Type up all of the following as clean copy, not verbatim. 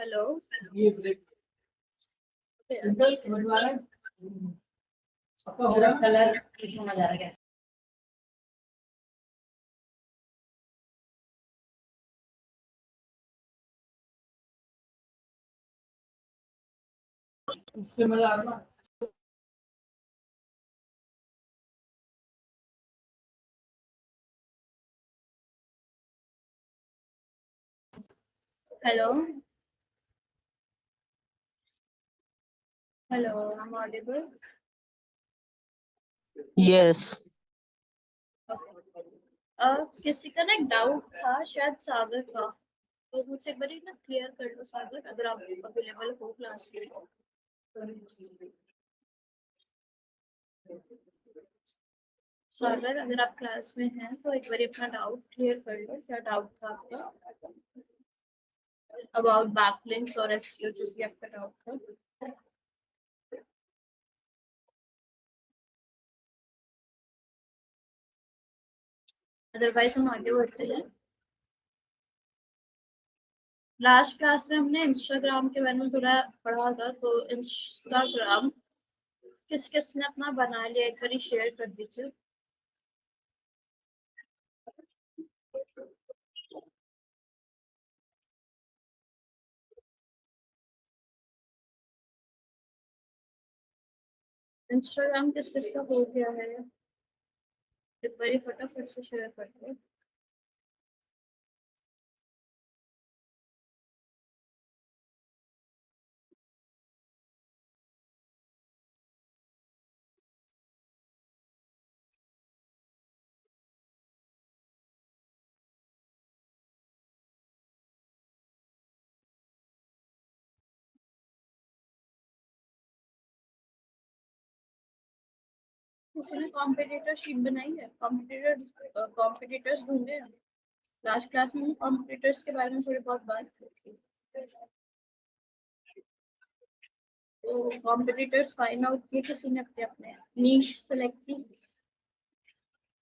Hello. पूरा colour समझ आ रहा है कैसे? इससे मजा आ रहा है। Hello. Hello, I am audible? Yes. किसी का ना एक डाउट था, शायद सागर का, तो मुझसे एक बार ना क्लियर कर दो सागर, अगर आप अवेलेबल हो क्लास में। सागर, अगर आप क्लास में हैं तो एक बार अपना डाउट क्लियर कर लो। क्या डाउट था आपका अबाउट बैकलिंक्स और एसईओ, जो भी आपका डाउट था? अदरवाइज हम आगे बढ़ते हैं। लास्ट क्लास में हमने इंस्टाग्राम के बारे में थोड़ा पढ़ा था, तो इंस्टाग्राम किस किस ने अपना बना लिया, एक बार शेयर कर दीजिए। इंस्टाग्राम किस किस का हो गया है, एक बार फटाफट से शेयर कर दो। किसी ने कॉम्पिटिटर शीट बनाई है? कॉम्पिटिटर्स ढूंढे हैं। लास्ट क्लास में कॉम्पिटिटर्स के बारे में थोड़ी बहुत बात की थी, तो कॉम्पिटिटर्स फाइंड आउट किए किसी ने अपने अपने नीश सेलेक्ट की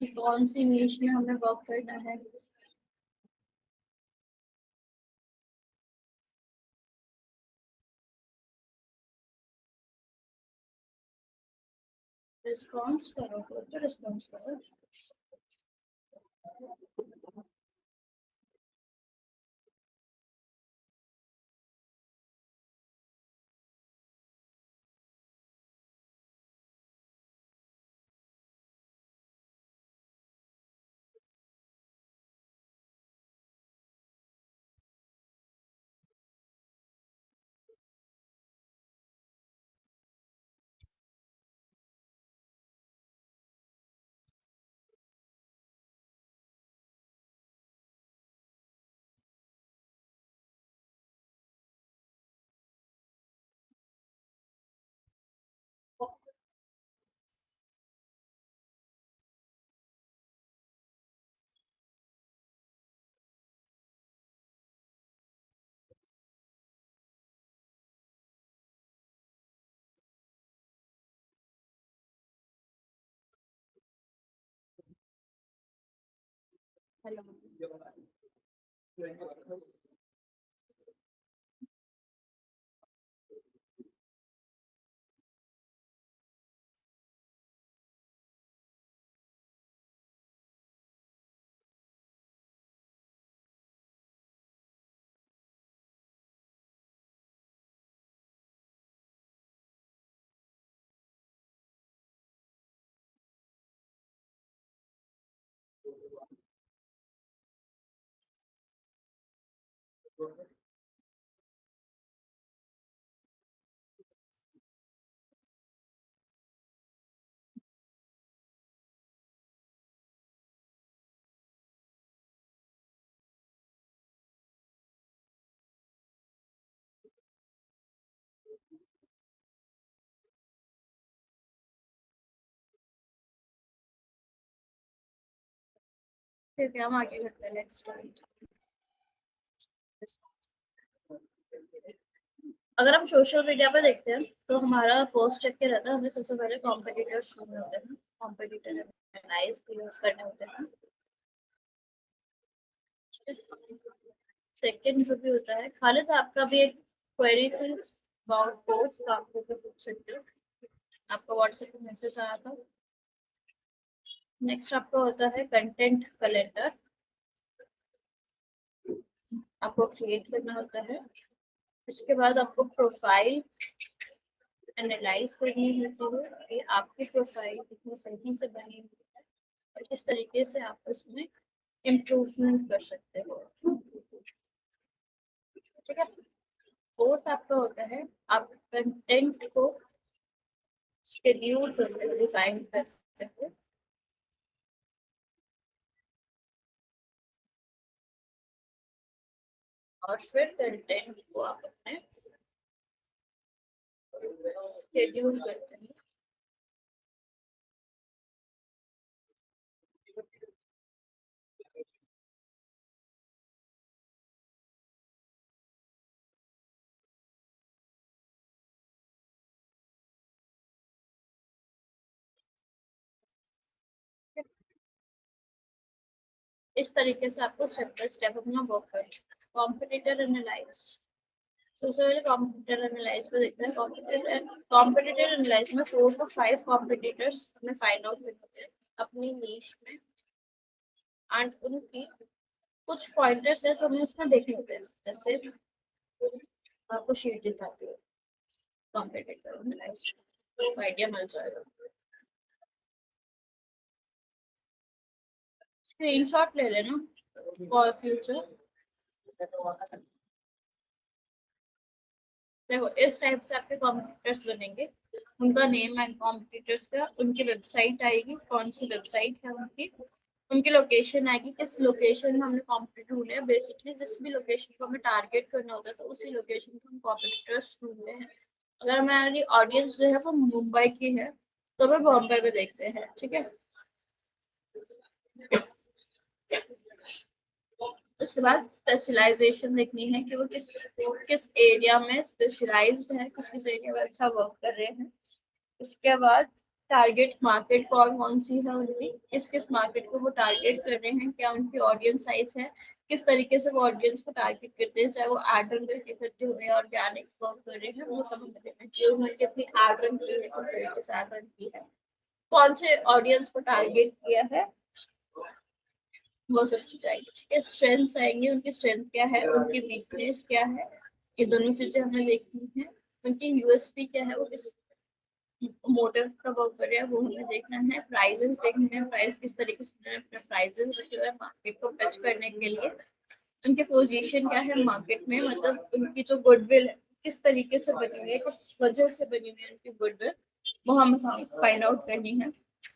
कि कौन सी नीश में हमें वर्क करना है। रिस्पॉन्स करो तो रिस्पॉन्स करो। हेलो। ठीक है, हम आगे बढ़ते हैं नेक्स्ट टाइम। अगर हम सोशल मीडिया पे देखते हैं तो हमारा फर्स्ट स्टेप क्या रहता है, हमें सबसे पहले कॉम्पिटिटर्स ढूंढने होते हैं, कॉम्पिटिटर एनालाइज करने होते हैं। सेकंड जो भी होता है, खालिद आपका भी एक क्वेरी थी अबाउट कोर्स, तो आप लोग पूछ सकते हो, आपका व्हाट्सएप पे मैसेज आया था। नेक्स्ट आपका होता है कंटेंट कैलेंडर, आपको क्रिएट करना होता है। इसके बाद आपको प्रोफाइल एनालाइज करनी होती है कि आपकी प्रोफाइल कितनी सही से बनी हुई है और किस तरीके से आप उसमें इम्प्रूवमेंट कर सकते हो। ठीक है। फोर्थ आपका होता है आप कंटेंट को शेड्यूल करते हो, डिजाइन करते हो। और फिर कंटेंट को आप अपने शेड्यूल करते हैं। इस तरीके से आपको स्टेप बाय स्टेप अपना वर्क करना है। कॉम्पिटिटर एनालाइज, सबसे पहले कॉम्पिटिटर एनालाइज पे देखते हैं। कॉम्पिटिटर एनालाइज में 4 to 5 कॉम्पिटिटर्स हमें फाइंड आउट करते हैं अपनी नीश में, एंड उनकी कुछ पॉइंटर्स है जो हमें उसमें देखने होते हैं। जैसे आपको शीट दिखाती है कॉम्पिटिटर एनालाइज, तो आइडिया मिल जाएगा। स्क्रीनशॉट ले लेना फॉर फ्यूचर। देखो इस टाइप से आपके कॉम्पिटिटर्स बनेंगे, उनका नेम है कॉम्पिटिटर्स का, उनकी वेबसाइट आएगी, कौन सी वेबसाइट है उनकी, उनकी लोकेशन आएगी, किस लोकेशन में हमने कॉम्पिटिटर ढूंढे हैं। बेसिकली जिस भी लोकेशन को हमें टारगेट करना होता है तो उसी लोकेशन को हम कॉम्पिटिटर्स ढूंढते हैं। अगर हमारी ऑडियंस जो है वो मुंबई की है तो हमें बॉम्बे में देखते हैं। ठीक है। उसके बाद स्पेशलाइजेशन देखनी है कि वो किस एरिया में स्पेशलाइज्ड है, किस एरिया में अच्छा वर्क कर रहे हैं। इसके बाद टारगेट मार्केट कौन कौन सी है उनकी, किस किस मार्केट को वो टारगेट कर रहे हैं, क्या उनकी ऑडियंस साइज है, किस तरीके से वो ऑडियंस को टारगेट करते हैं, चाहे वो एड रन करके करते हुए ऑर्गेनिक वर्क कर रहे हैं, वो सब हमें देखना है कि उन्होंने कितनी एड रन की है, किस तरीके से एड रन की है, कौन से ऑडियंस को टारगेट किया है, वो सब चीज आएगी। ठीक है। स्ट्रेंथ्स आएंगे, उनकी स्ट्रेंथ क्या है, उनकी वीकनेस क्या है, ये दोनों चीजें हमें देखनी है। उनकी यूएसपी क्या है, वो किस मोटिव का वर्क कर रहे हैं, वो हमें देखना है। प्राइजेस देखने हैं, प्राइस किस तरीके से अपने प्राइजेस रखे हुए मार्केट को टच करने के लिए। उनके पोजीशन क्या है मार्केट में, मतलब उनकी जो गुडविल है किस तरीके से बनी हुई है, किस वजह से बनी हुई है उनकी गुडविल, वो हमें फाइंड आउट करनी है।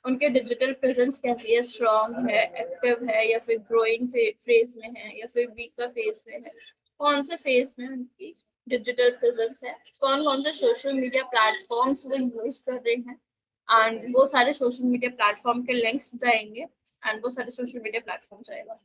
उनके डिजिटल प्रेजेंस कैसी है, स्ट्रॉन्ग है, एक्टिव है, या फिर ग्रोइंग फेज में है, या फिर वीकर फेज में है, कौन से फेज में उनकी डिजिटल प्रेजेंस है, कौन कौन से सोशल मीडिया प्लेटफॉर्म्स वो यूज कर रहे हैं, एंड वो सारे सोशल मीडिया प्लेटफॉर्म के लिंक्स जाएंगे, एंड वो सारे सोशल मीडिया प्लेटफॉर्म जाएगा।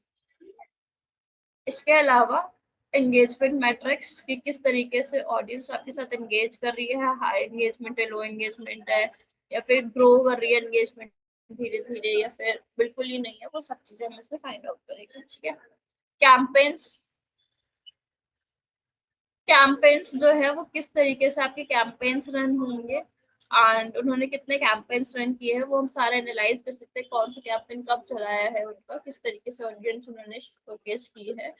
इसके अलावा एंगेजमेंट मैट्रिक्स कि किस तरीके से ऑडियंस आपके साथ एंगेज कर रही है, हाई एंगेजमेंट है, लो एंगेजमेंट है, या फिर ग्रो कर रही है एंगेजमेंट धीरे धीरे, या फिर बिल्कुल ही नहीं है, वो सब चीजें हम इसमें फाइंड आउट करेंगे। ठीक है। कैंपेन्स, कैंपेन्स जो है वो किस तरीके से आपके कैंपेन्स रन होंगे, एंड उन्होंने कितने कैंपेन्स रन किए हैं, वो हम सारे एनालाइज कर सकते हैं। कौन सा कैंपेन कब चलाया है उनका, किस तरीके से ऑडियंस उन्होंने शोकेस की है,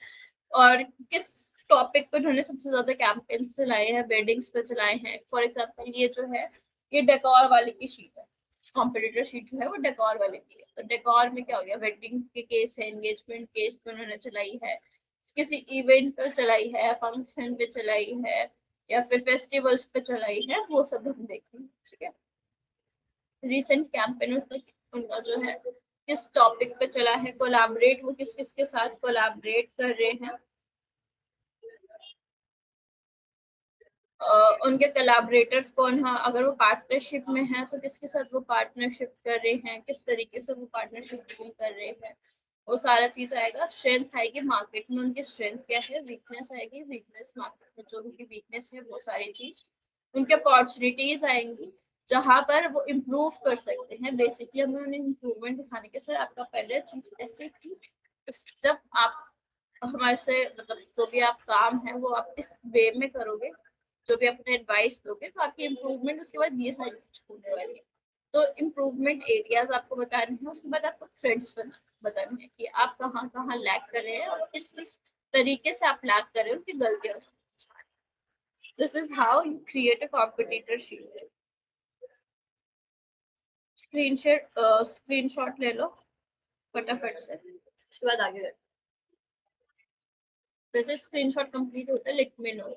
और किस टॉपिक पे उन्होंने सबसे ज्यादा कैंपेन्स चलाए हैं, वेडिंग्स पे चलाए हैं। फॉर एग्जांपल ये जो है ये डेकोर वाले की शीट है, कॉम्पिटिटर शीट जो है वो डेकोर वाले की है। तो डेकोर में क्या हो गया, वेडिंग के केस है, एंगेजमेंट केस पे उन्होंने चलाई है, किसी इवेंट पर चलाई है, फंक्शन पे चलाई है, या फिर फेस्टिवल्स पे चलाई है, वो सब हम देखेंगे। ठीक है। रिसेंट कैंपेन उनका जो है किस टॉपिक पे चला है, कोलैबोरेट वो किस किस के साथ कोलैबोरेट कर रहे हैं, उनके कोलैबोरेटर्स कौन है, अगर वो पार्टनरशिप में है तो किसके साथ वो पार्टनरशिप कर रहे हैं, किस तरीके से वो पार्टनरशिप कर रहे हैं, वो सारा चीज आएगा। स्ट्रेंथ आएगी, मार्केट में उनकी स्ट्रेंथ क्या है, वीकनेस आएगी, वीकनेस मार्केट में जो उनकी वीकनेस है वो सारी चीज। उनके अपॉर्चुनिटीज आएंगी जहां पर वो इम्प्रूव कर सकते हैं। बेसिकली हमें उन्हें इम्प्रूवमेंट दिखाने के, सर आपका पहले चीज ऐसे थी जब आप हमारे से मतलब जो भी आप काम है वो आप इस वे में करोगे, जो भी अपने एडवाइस दोगे तो आपकी इम्प्रूवमेंट उसके बाद ये सारी चीज होने वाली है। तो इम्प्रूवमेंट एरियाज आपको बताने हैं, उसके बाद आपको थ्रेड्स बताने हैं कि आप कहाँ कहाँ लैग कर रहे हैं और किस किस तरीके से आप लैग कर रहे हो, उनकी गलतियां। This is how you create a competitor sheet. Screenshot ले लो फटाफट से, उसके बाद आगे जैसे स्क्रीनशॉट कंप्लीट होता है लेट मी नो।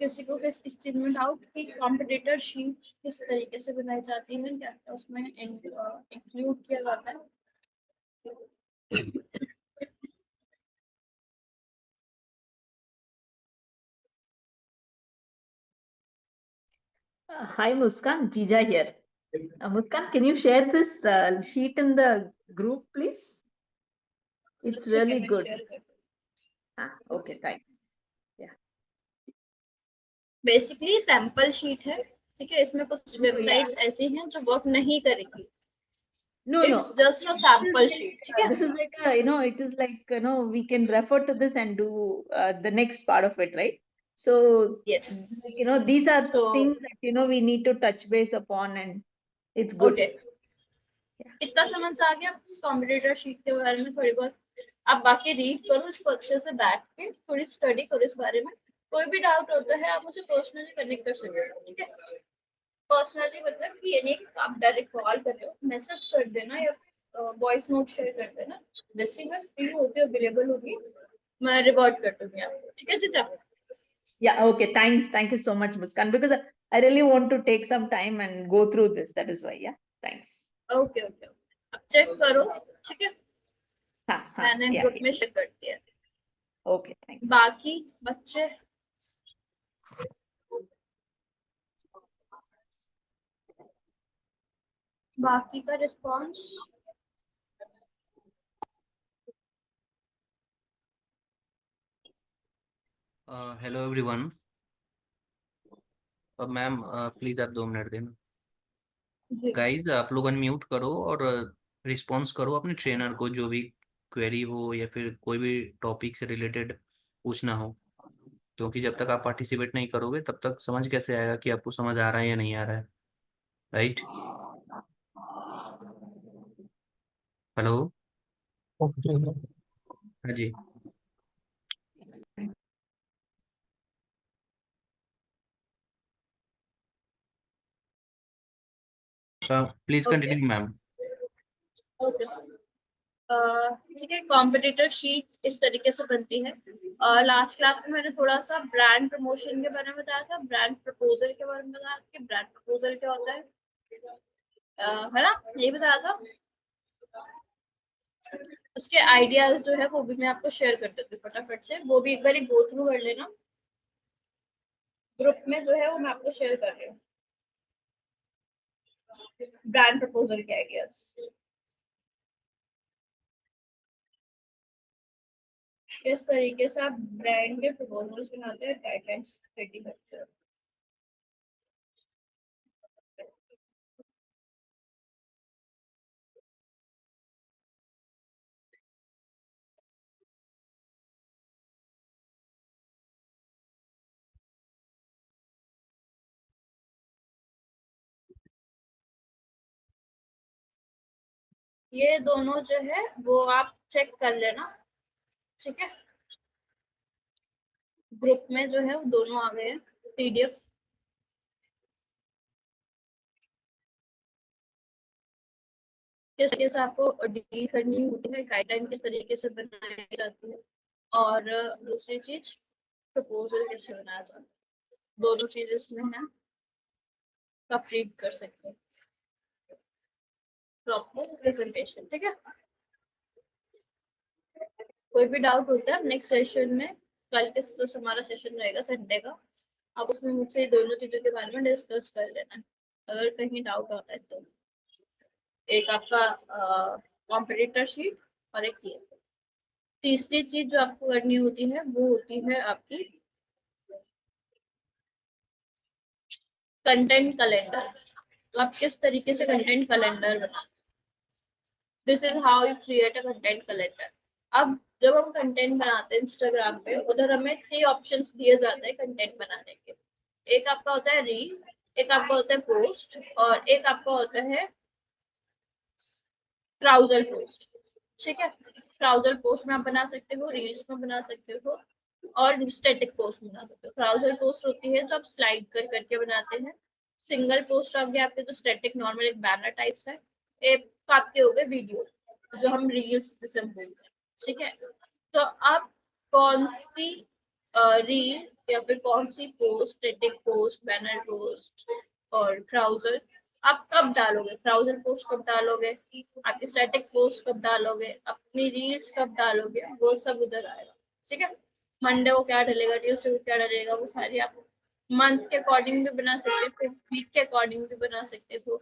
किसी को किस चीज में डाउट कि कॉम्पिटिटर शीट किस तरीके से बनाई जाती है, क्या क्या उसमें इंक्लूड किया जाता है? Hi Muskan, Jija here. Muskan, can you share this sheet in the group, please? It's really good. Okay, thanks. Yeah. Basically sample sheet है, ठीक है। इसमें कुछ वेबसाइट्स ऐसी हैं जो वर्क नहीं करेंगी। No, no. It's just a sample sheet, ठीक है। This is like it is like we can refer to this and do the next part of it, right? So Yes. these are So things that we need to touch base upon, and it's good. okay. इतना समझ आ गया competitor sheet के बारे में थोड़ी बहुत। आप बाकी रीड करो इसको अच्छे से, बैठ के थोड़ी स्टडी करो इस बारे में। कोई भी डाउट होता है आप मुझे पर्सनली कनेक्ट कर सकते हो, ठीक है। पर्सनली मतलब कि ये नहीं कि आप डायरेक्ट कॉल कर रहे हो, मैसेज कर देना या वॉइस नोट शेयर कर देना। जैसे मैं फ्री होती हूँ, अवेलेबल होगी, मैं रिवॉर्ड कर दूंगी आपको, ठीक है जीजा। Yeah, okay, thanks. Thank you so much, Muskan, because I really want to take some time and go through this. That is why, yeah. Thanks. Okay okay, अब चेक करो, ठीक है। हाँ, मैंने yeah. ग्रुप में शेयर कर दिया। Okay, thanks. बाकी बच्चे बाकी का response hello everyone. Ma'am please आप 2 मिनट देना। गाइस आप लोग अनम्यूट करो और रिस्पॉन्स करो अपने ट्रेनर को, जो भी क्वेरी हो या फिर कोई भी टॉपिक से रिलेटेड पूछना हो, क्योंकि जब तक आप पार्टिसिपेट नहीं करोगे तब तक समझ कैसे आएगा कि आपको समझ आ रहा है या नहीं आ रहा है, राइट? हेलो। हाँ जी। Please continue ma'am. ओके ठीक है। कॉम्पिटिटर शीट इस तरीके से बनती है। लास्ट क्लास में मैंने थोड़ा सा ब्रांड प्रमोशन के बारे में बताया था, ब्रांड प्रपोजल के बारे में बताया कि ब्रांड प्रपोजल क्या होता है, है ना, यही बताया था। उसके आइडियाज जो है वो भी मैं आपको शेयर कर देती हूँ फटाफट से, वो भी एक बार गो थ्रू कर लेना। ग्रुप में जो है वो मैं आपको शेयर कर रही हूँ ब्रांड प्रपोजल के आइडियाज। किस तरीके से आप ब्रांड के प्रपोजल्स बनाते हैं, गाइडलाइंस रेडी करते हैं। ये दोनों जो है वो आप चेक कर लेना, ठीक है, ग्रुप में जो है वो दोनों आ गए हैं PDF। किस तरीके से आपको डील करनी होती है, गाइडलाइन किस तरीके से बनाई जाती है, और दूसरी चीज प्रपोजल कैसे बनाया जाता है, दोनों चीज इसमें है, आप रीड कर सकते हैं प्रॉपर प्रेजेंटेशन। ठीक है, कोई भी डाउट होता है नेक्स्ट सेशन में, कल के जो हमारा सेशन रहेगा संडे का, आप उसमें मुझसे दोनों चीजों के बारे में डिस्कस कर लेना अगर कहीं डाउट आता है तो। एक आपका कॉम्पिटिटर शीट और एक ये। तीसरी चीज जो आपको करनी होती है वो होती है आपकी कंटेंट कैलेंडर। तो आप किस तरीके से कंटेंट कैलेंडर बनाते, this is how you create a content calendar. अब जब हम कंटेंट बनाते हैं इंस्टाग्राम पे, उधर हमें 3 ऑप्शंस दिए जाते हैं कंटेंट बनाने के। एक आपका होता है रील, एक आपका होता है पोस्ट, और एक आपका होता है ब्राउजर पोस्ट। ठीक है, ब्राउजर पोस्ट में आप बना सकते हो, रील्स में बना सकते हो, और स्टैटिक पोस्ट बना सकते हो। ब्राउजर पोस्ट होती है जो आप स्लाइड कर करके बनाते हैं। सिंगल पोस्ट आ गया आपके, जो स्टैटिक नॉर्मल एक बैनर टाइप्स है। एक आपके हो गए वीडियो, जो हम रील्स जिसे हम बोलते हैं। ठीक है, तो आप कौन सी रील या फिर कौन सी post, static post, banner post और ब्राउजर आप कब डालोगे, ब्राउजर पोस्ट कब डालोगे, आपकी स्टैटिक पोस्ट कब डालोगे, अपनी रील्स कब डालोगे, वो सब उधर आएगा। ठीक है, मंडे को क्या डलेगा, ट्यूसडे को क्या डलेगा, वो सारी आप मंथ के अकॉर्डिंग भी बना सकते हो, वीक के अकॉर्डिंग भी बना सकते हो,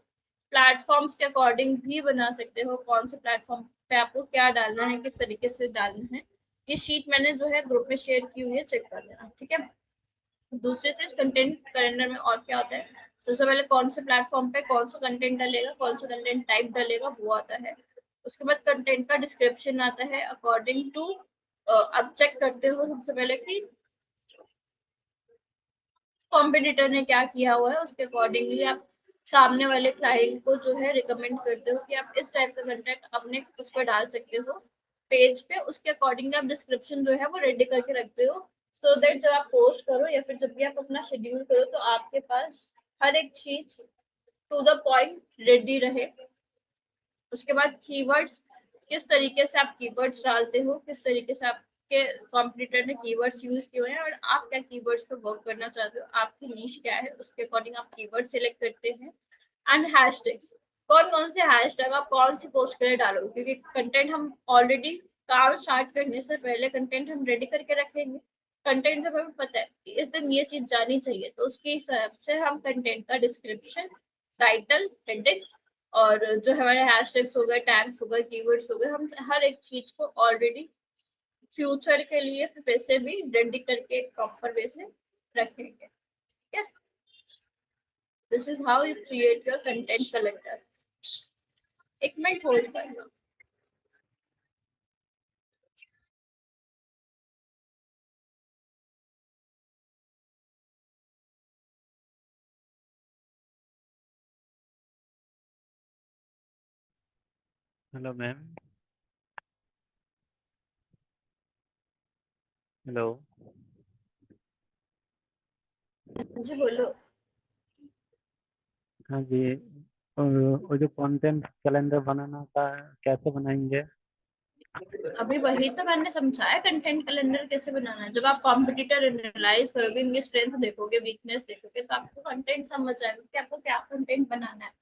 प्लेटफॉर्म्स के अकॉर्डिंग भी बना सकते हो, कौन से प्लेटफॉर्म पे आपको क्या डालना है, किस तरीके से डालना है। ये शीट मैंने जो है ग्रुप में शेयर की हुई है, चेक कर लेना। ठीक है, दूसरी चीज कंटेंट कैलेंडर में और क्या होता है, सबसे पहले कौन से प्लेटफॉर्म पे कौन सा कंटेंट डलेगा, कौन सा कंटेंट टाइप डलेगा, वो आता है। उसके बाद कंटेंट का डिस्क्रिप्शन आता है अकॉर्डिंग टू, आप चेक करते हो सबसे पहले कि कॉम्पिटिटर ने क्या किया हुआ है, उसके अकॉर्डिंगली आप सामने वाले क्लाइंट को जो है रिकमेंड करते हो कि आप इस टाइप का कंटेंट अपने उस पर डाल सकते हो पेज पे। उसके अकॉर्डिंग आप डिस्क्रिप्शन जो है वो रेडी करके रखते हो, सो दैट जब आप पोस्ट करो या फिर जब भी आप अपना शेड्यूल करो तो आपके पास हर एक चीज टू द पॉइंट रेडी रहे। उसके बाद कीवर्ड्स, किस तरीके से आप कीवर्ड्स डालते हो, किस तरीके से आपके कॉम्पिटिटर ने कीवर्ड्स यूज किए हुए हैं, और आप क्या कीवर्ड्स पे वर्क करना चाहते हो, आपकी नीश क्या है, उसके अकॉर्डिंग आप कीवर्ड सिलेक्ट करते हैं। एंड हैशटैग्स, कौन कौन से हैशटैग आप कौन सी पोस्ट के लिए डालोगे, क्योंकि कंटेंट हम ऑलरेडी काम स्टार्ट करने से पहले कंटेंट हम रेडी करके रखेंगे। कंटेंट जब हमें पता है कि इस दिन ये चीज जानी चाहिए, तो उसके हिसाब से हम कंटेंट का डिस्क्रिप्शन, टाइटल, हेडिंग और जो हमारे हैशटैग्स हो गए, टैग्स हो गए, कीवर्ड्स हो गए, हम हर एक चीज को ऑलरेडी फ्यूचर के लिए फिर वैसे भी रेडी करके एक प्रॉपर वे से रखेंगे। ठीक है, this is how you create your content calendar. एक मिनट होल्ड करना। Hello ma'am. हेलो। जी बोलो। हाँ जी। और वो जो कंटेंट कैलेंडर बनाना था, कैसे बनाएंगे? अभी वही तो मैंने समझाया, कंटेंट कैलेंडर कैसे बनाना है। जब आप कॉम्पिटिटर एनालाइज करोगे, इनकी स्ट्रेंथ देखोगे, वीकनेस देखोगे, तो आपको कंटेंट समझ आएगा कि आपको क्या कंटेंट बनाना है।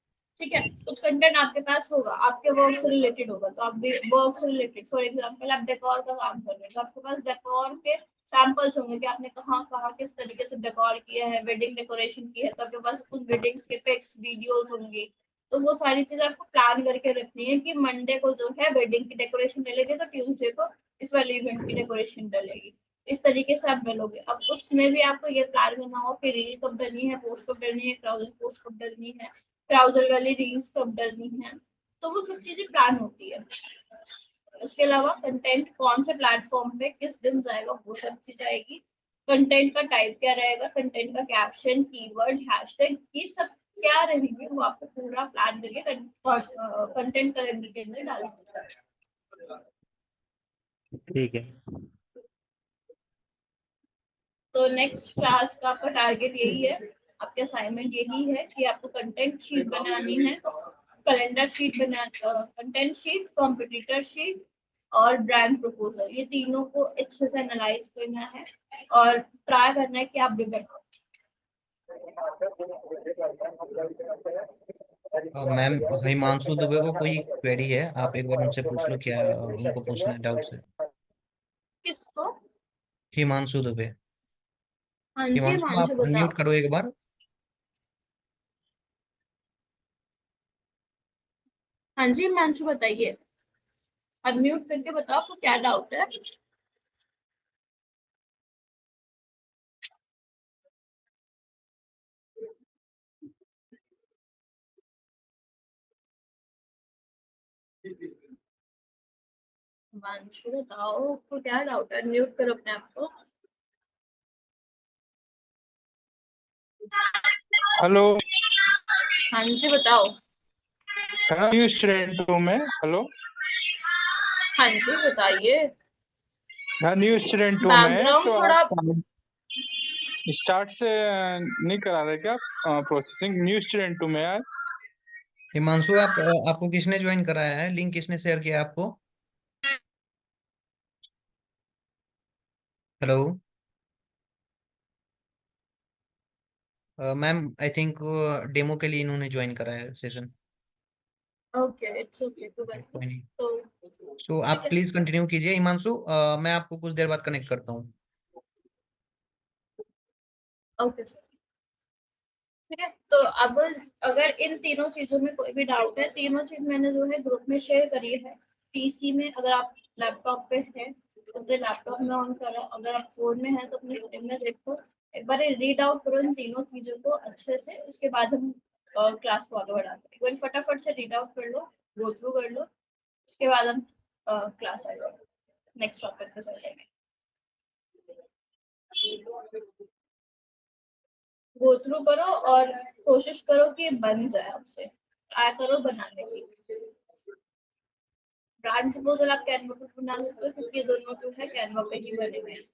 ठीक है, कुछ कंटेंट आपके पास होगा, आपके वर्क से रिलेटेड होगा, तो आप वर्क से रिलेटेड, फॉर एग्जांपल आप डेकोर का काम कर रहे हो, तो आपके पास डेकोर के सैंपल्स होंगे कि आपने कहाँ कहाँ किस तरीके से डेकोर किया है, वेडिंग डेकोरेशन की है, तो आपके पास कुछ वेडिंग्स के पिक्स, वीडियोस होंगे। तो वो सारी चीज आपको प्लान करके रखनी है कि मंडे को जो है वेडिंग की डेकोरेशन डलेगी, तो ट्यूसडे को इस वाले इवेंट की डेकोरेशन डलेगी। इस तरीके से आप डलोगे। अब उसमें भी आपको ये प्लान करना होगा कि रील कब डलनी है, पोस्ट कब डलनी है, ट्राउजर पोस्ट कब डलनी है, ट्राउजर वाली रील्स कब डलनी है। तो वो सब चीजें प्लान होती है। उसके अलावा कंटेंट कौन से प्लेटफॉर्म पे किस दिन जाएगा, वो सब चीज आएगी। कंटेंट का टाइप क्या रहेगा, कंटेंट का कैप्शन, कीवर्ड, हैशटैग, ये सब क्या रहेंगे, वो आपको पूरा प्लान करके कंटेंट कैलेंडर के अंदर डाल सकते हैं। ठीक है। तो नेक्स्ट क्लास का आपका टारगेट यही है, आपके असाइनमेंट यही है कि आपको कंटेंट शीट बनानी है, calendar sheet content sheet, competitor sheet और ब्रांड प्रपोजल, ये तीनों को अच्छे से एनालाइज करना है और ट्राई करना है कि आप भी बनाओ। मैम हिमांशु दुबे को कोई क्वेरी है, आप एक बार उनसे पूछ लो क्या उनको पूछना है डाउट से। किसको? हिमांशु दुबे। हाँ जी हिमांशु हिमांशु आप बताओ। अनम्यूट करो एक बार। हाँ जी हिमांशु बताइए, अनम्यूट करके बताओ आपको क्या डाउट है। हिमांशु बताओ आपको क्या डाउट है, अनम्यूट करो अपने आप को। हेलो, हाँ जी बताओ। न्यू स्टूडेंट हूँ मैं। हेलो, हाँ जी बताइए। न्यू स्टूडेंट हूँ मैं। बैकग्राउंड तो थोड़ा। आप स्टार्ट से नहीं करा रहे क्या प्रोसेसिंग? न्यू स्टूडेंट हूँ मैं यार। हिमांशु आप आपको किसने ज्वाइन कराया है, लिंक किसने शेयर किया आपको? Hello ma'am, I think demo के लिए इन्होंने ज्वाइन कराया है सेशन। ओके इट्स ओके तो कोई नहीं। तो सो ठीक आप है। प्लीज कंटिन्यू कीजिए हिमांशु, मैं आपको कुछ देर बाद कनेक्ट करता हूँ। Okay sir. ठीक है तो अब अगर इन तीनों चीजों में कोई भी डाउट है, तीनों चीज मैंने जो है ग्रुप में शेयर करी है। पीसी में अगर आप लैपटॉप पे है तो अपने लैपटॉप में ऑन करो, अगर आप फोन में है तो अपने फोन में देखो, एक बार रीड आउट करो इन तीनों चीजों को अच्छे से, उसके बाद हम क्लास को आगे बढ़ाते हैं। एक बार फटाफट से रीड आउट कर लो, गो थ्रू कर लो, उसके बाद हम क्लास आएगा, नेक्स्ट टॉपिक पे चल जाएंगे। गो थ्रू करो और कोशिश करो कि बन जाए, आपसे ट्राई करो बनाने की। ब्रांड प्रपोजल आप कैनवा पे बना सकते हो क्योंकि ये दोनों जो है कैनवा पे ही बने हुए हैं।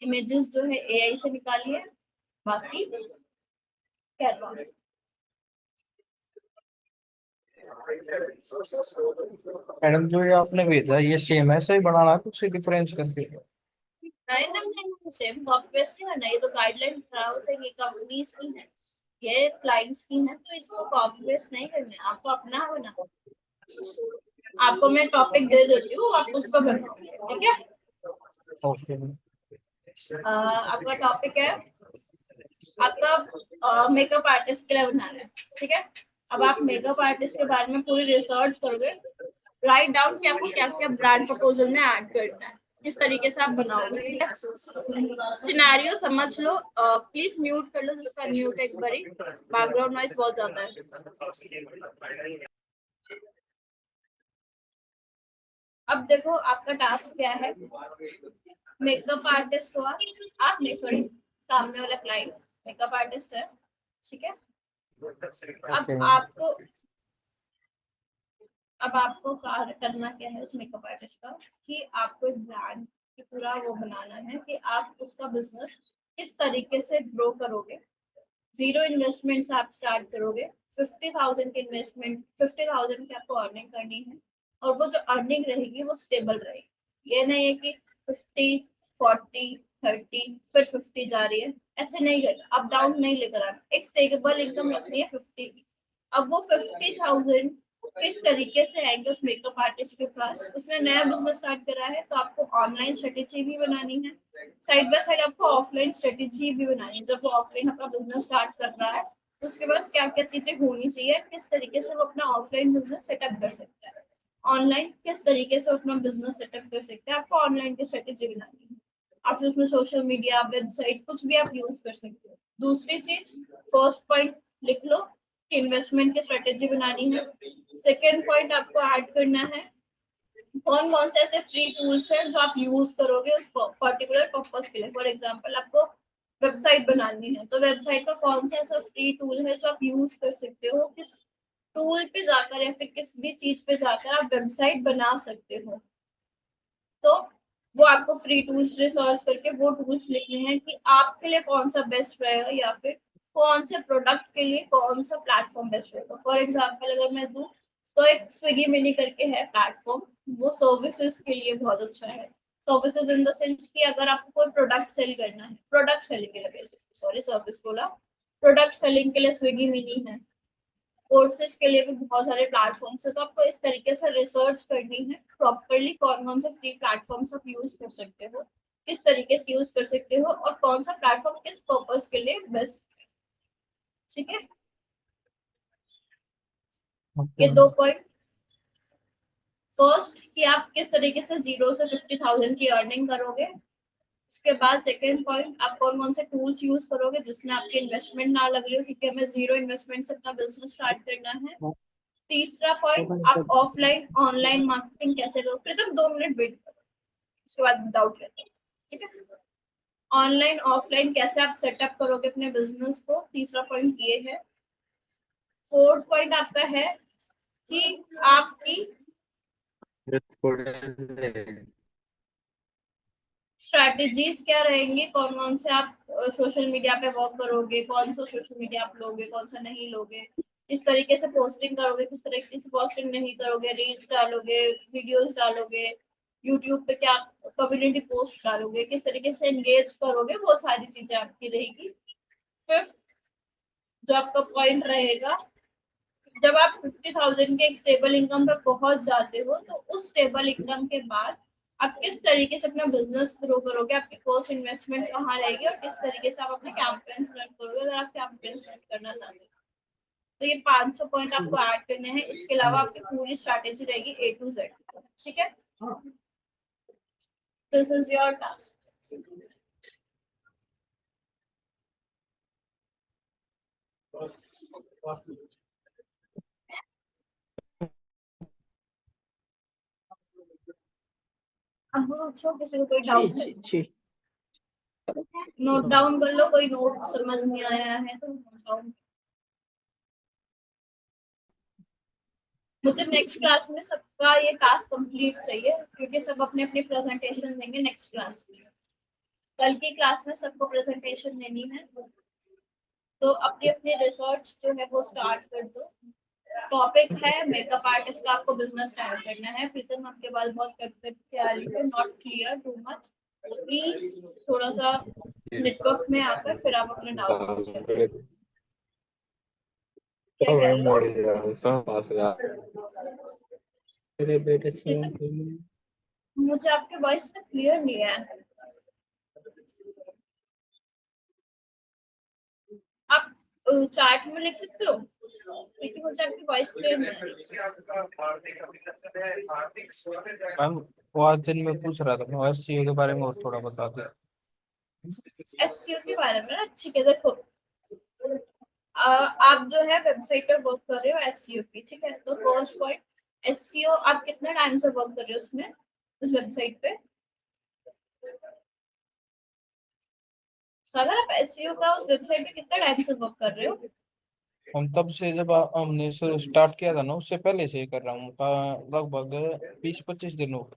इमेजेस जो है एआई से निकाली है, बाकी कैनवा। मैडम जो ये आपने भेजा ये सेम है, ऐसा ही बनाना है, कुछ डिफरेंस करके? नहीं नहीं नहीं, सेम कॉपी पेस्ट नहीं करना, ये तो गाइडलाइन क्राउड है, ये कंपनीज की है, ये क्लाइंट्स की है, तो इसको कॉपी पेस्ट नहीं करना है, आपको अपना होना। आपको मैं टॉपिक दे देती हूँ, आप उस पर बनाओ, ठीक है। ओके। आपका टॉपिक है, आपका मेकअप आर्टिस्ट के लिए बनाना है, ठीक है। अब आप मेकअप आर्टिस्ट के बारे में पूरी रिसर्च करोगे, राइट डाउन कि आपको क्या क्या ब्रांड प्रपोजल में ऐड करना है, किस तरीके से आप बनाओगे, ठीक है। सिनेरियो समझ लो, प्लीज म्यूट कर लो जिसका म्यूट एक बारी, बैकग्राउंड नॉइज बहुत ज्यादा है। अब देखो आपका टास्क क्या है, मेकअप आर्टिस्ट हो आप नहीं, सॉरी, सामने वाला क्लाइंट मेकअप आर्टिस्ट है, ठीक है। अब आपको करना क्या है उस मेकअप आर्टिस्ट का, कि आपको एक ब्रांड की पूरा वो बनाना है कि आप उसका बिजनेस किस तरीके से ग्रो करोगे। 0 इन्वेस्टमेंट से आप स्टार्ट करोगे, 50,000 की इन्वेस्टमेंट, 50,000 की आपको अर्निंग करनी है, और वो जो अर्निंग रहेगी वो स्टेबल रहेगी। ये नहीं है कि 50, 40, 30 फिर 50 जा रही है, ऐसे नहीं करना, अप डाउन नहीं लेकर आना, एक स्टेबल इनकम रखनी है 50 की। अब वो 50,000 किस तरीके से आएंगे उस मेकअप आर्टिस्ट के पास, उसने नया बिजनेस स्टार्ट करा है तो आपको ऑनलाइन स्ट्रेटेजी भी बनानी है, साइड बाय साइड आपको ऑफलाइन स्ट्रेटेजी भी बनानी है। जब वो ऑफलाइन अपना बिजनेस स्टार्ट कर रहा है तो उसके पास क्या क्या चीजें होनी चाहिए, किस तरीके से वो अपना ऑफलाइन बिजनेस सेटअप कर सकता है, ऑनलाइन किस तरीके से अपना बिजनेस सेटअप कर सकते हैं, आपको ऑनलाइन की स्ट्रेटेजी बनानी है। आप उसमें सोशल मीडिया, वेबसाइट, कुछ भी आप यूज कर सकते हो। दूसरी चीज, फर्स्ट पॉइंट लिख लो, इन्वेस्टमेंट की स्ट्रेटेजी बनानी है। सेकेंड पॉइंट आपको ऐड करना है कौन कौन से ऐसे फ्री टूल्स हैं जो आप यूज करोगे उस पर्टिकुलर पर्पस के लिए। फॉर एग्जांपल आपको वेबसाइट बनानी है तो वेबसाइट का कौन सा ऐसा फ्री टूल है जो आप यूज कर सकते हो, किस टूल पे जाकर या फिर किस भी चीज पे जाकर आप वेबसाइट बना सकते हो। तो वो आपको फ्री टूल्स रिसर्च करके वो टूल्स लिखने हैं कि आपके लिए कौन सा बेस्ट रहेगा या फिर कौन से प्रोडक्ट के लिए कौन सा प्लेटफॉर्म बेस्ट रहेगा। फॉर एग्जांपल अगर मैं दूं तो एक स्विगी मिनी करके है प्लेटफॉर्म, वो सर्विसेज के लिए बहुत अच्छा है। सर्विसेज इन द सेंस कि अगर आपको कोई प्रोडक्ट सेल करना है, प्रोडक्ट सेलिंग के लिए बेसिकली, सॉरी सर्विस बोला, प्रोडक्ट सेलिंग के लिए स्विगी मिनी है। कोर्सेज के लिए भी बहुत सारे प्लेटफॉर्म्स है, तो आपको इस तरीके से रिसर्च करनी है प्रॉपरली कौन कौन से फ्री प्लेटफॉर्म्स आप यूज कर सकते हो, किस तरीके से यूज कर सकते हो और कौन सा प्लेटफॉर्म किस पर्पस के लिए बेस्ट है। ठीक है, ये 2 पॉइंट। फर्स्ट कि आप किस तरीके से 0 से 50,000 की अर्निंग करोगे। उसके बाद सेकंड पॉइंट, आप कौन कौन से टूल्स यूज करोगे जिसमें आपकी इन्वेस्टमेंट ना लग रही हो, क्योंकि हमें 0 इन्वेस्टमेंट से अपना बिजनेस स्टार्ट करना है। तीसरा पॉइंट, आप ऑफलाइन ऑनलाइन मार्केटिंग कैसे करो। प्रीतम 2 मिनट वेट करो, उसके बाद डाउट लेते हैं। ठीक है, ऑनलाइन ऑफलाइन कैसे आप सेटअप करोगे अपने बिजनेस को, तीसरा पॉइंट ये है। फोर्थ पॉइंट आपका है कि आपकी स्ट्रैटेजीज क्या रहेंगी, कौन कौन से आप सोशल मीडिया पे वर्क करोगे, कौन सा सोशल मीडिया आप लोगे, कौन सा नहीं लोगे, किस तरीके से पोस्टिंग करोगे, किस तरीके से पोस्टिंग नहीं करोगे, रील्स डालोगे, वीडियोस डालोगे, यूट्यूब पे क्या कम्युनिटी पोस्ट डालोगे, किस तरीके से एंगेज करोगे, वो सारी चीजें आपकी रहेगी। फिफ्थ जो आपका पॉइंट रहेगा, जब आप 50,000 के एक स्टेबल इनकम पे पहुंच जाते हो तो उस स्टेबल इनकम के बाद आप किस तरीके से अपना बिजनेस ग्रो करोगे, आपकी फर्स्ट इन्वेस्टमेंट कहाँ रहेगी और किस तरीके से आप अपने कैंपेन्स रन करोगे अगर आप कैंपेन्स रन करना चाहते हो। तो ये 500 पॉइंट आपको ऐड करने हैं। इसके अलावा आपकी पूरी स्ट्रैटेजी रहेगी A to Z। ठीक है, दिस इज योर टास्क। अब पूछो किसी को कोई डाउट है, नोट डाउन कर लो, कोई नोट समझ नहीं आया है तो नोट डाउन। मुझे नेक्स्ट क्लास में सबका ये टास्क कंप्लीट चाहिए क्योंकि सब अपने अपनी प्रेजेंटेशन देंगे नेक्स्ट क्लास में। कल की क्लास में सबको प्रेजेंटेशन देनी है, तो अपनी अपनी रिसर्च जो है वो स्टार्ट कर दो। टॉपिक है मेकअप आर्टिस्ट का, आपको बिजनेस स्टार्ट करना है। प्रीतम आपके बाल बहुत कट कट के आ रही है, नॉट क्लियर टू मच, तो प्लीज थोड़ा सा नेटवर्क में आकर फिर आप अपने डाउट पूछिए। क्या कह रहे हो? मुझे आपके वॉइस में क्लियर नहीं है, आप चार्ट में लिख सकते हो क्योंकि मुझे आपकी वॉइस क्लियर नहीं है। मैम वो आज दिन में पूछ रहा था, मैं एससीओ के बारे में और थोड़ा बता दो। एससीओ के बारे में ना, ठीक है देखो, आप जो है वेबसाइट पर वर्क कर रहे हो एससीओ की, ठीक है, तो फर्स्ट पॉइंट एससीओ आप कितने टाइम से वर्क कर रहे हो उसमें, उस वेबसाइट पे। सागर आप एससीओ का उस वेबसाइट पे कितने टाइम से वर्क कर रहे हो। हम तब से जब हमने स्टार्ट किया था ना, उससे पहले से ही कर रहा हूँ, लगभग 20-25 दिन हो गए।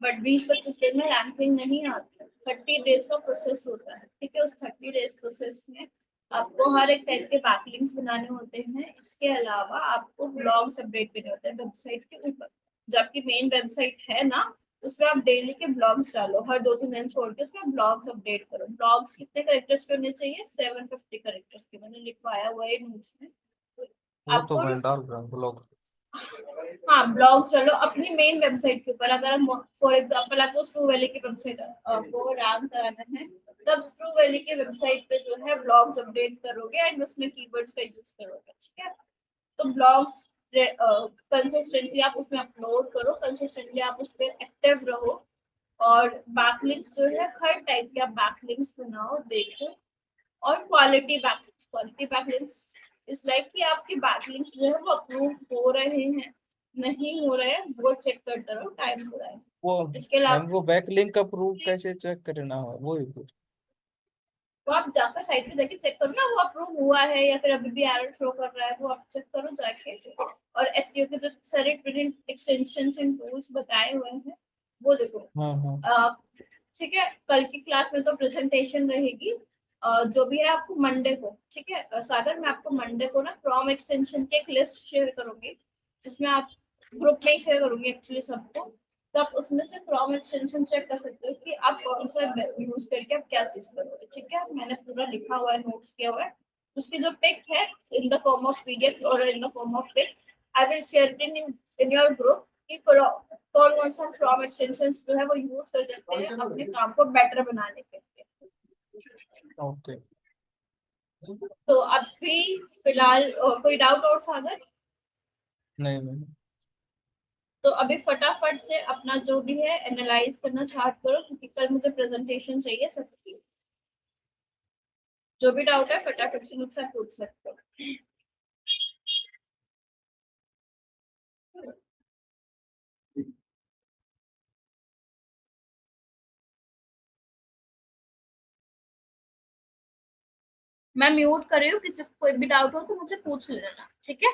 बट 20-25 दिन में रैंकिंग नहीं आती, 30 डेज का प्रोसेस होता है। ठीक है, उस 30 डेज प्रोसेस में आपको हर एक टाइप के बैकलिंक्स बनाने होते हैं। इसके अलावा आपको ब्लॉग्स अपडेट करने होते हैं वेबसाइट के ऊपर। जो आपकी मेन वेबसाइट है ना, उसमें आप डेली के ब्लॉग्स डालो, हर 2-3 दिन छोड़ के उसमें ब्लॉग्स अपडेट करो। ब्लॉग्स कितने कैरेक्टर्स के होने चाहिए, 750 कैरेक्टर्स के, मैंने लिखवाया हुआ है नोट्स में। वो तो आपको मैं डाल रहा हूँ ब्लॉग। हाँ, ब्लॉग्स चलो अपनी मेन वेबसाइट के ऊपर। अगर हम फॉर एग्जांपल आपको ट्रू वैली की वेबसाइट को रैंक कराना है, तब ट्रू वैली की वेबसाइट पे जो है ब्लॉग्स अपडेट करोगे एंड उसमें कीवर्ड्स का यूज करोगे। ठीक है, तो ब्लॉग्स कंसिस्टेंटली आप उसमें अपलोड करो, कंसिस्टेंटली आप उस पर एक्टिव रहो और बैकलिंक्स जो है हर टाइप के आप बैकलिंक्स बनाओ, देखो। और क्वालिटी बैकलिंक्स इस लाइक कि आपके बैकलिंक्स जो है वो अप्रूव हो रहे हैं, नहीं हो रहे हैं वो चेक करते रहो, टाइम हो रहा है। वो इसके मैम अलावा वो बैकलिंक का प्रूफ कैसे चेक करना है, वो ही पूछ। तो आप जाकर साइट पे जाके चेक करो ना, वो अप्रूव हुआ है या फिर अभी भी एरर शो कर रहा है, वो आप चेक करो जाके। और एसईओ के जो सारे ट्रेनिंग एक्सटेंशंस एंड टूल्स बताए हुए हैं वो देखो। हाँ हाँ ठीक है, कल की क्लास में तो प्रेजेंटेशन रहेगी। जो भी है आपको मंडे को, ठीक है सागर, मैं आपको मंडे को ना फ्रॉम एक्सटेंशन की एक लिस्ट शेयर करूंगी, जिसमें आप ग्रुप में ही शेयर करूंगी एक्चुअली सबको। तो आप उसमें से फ्रॉम एक्सटेंशन चेक कर सकते हो कि आप कौन सा यूज करके आप क्या चीज करोगे। ठीक है, मैंने पूरा लिखा हुआ है, नोट्स किया हुआ है। उसकी जो पिक है in the form of PDF और in the form of pic, I will share in your group कि कौन कौन सा फ्रॉम एक्सटेंशंस जो है वो यूज कर सकते हैं अपने काम को बेटर बनाने के लिए। ओके। तो अभी फिलहाल कोई डाउट और सागर? नहीं नहीं तो अभी फटाफट से अपना जो भी है एनालाइज करना स्टार्ट करो, क्योंकि कल मुझे प्रेजेंटेशन चाहिए सबकी। जो भी डाउट है फटाफट से मुझसे पूछ सकते हो। मैं म्यूट कर रही हूँ, किसी को कोई भी डाउट हो तो मुझे पूछ लेना, ठीक है।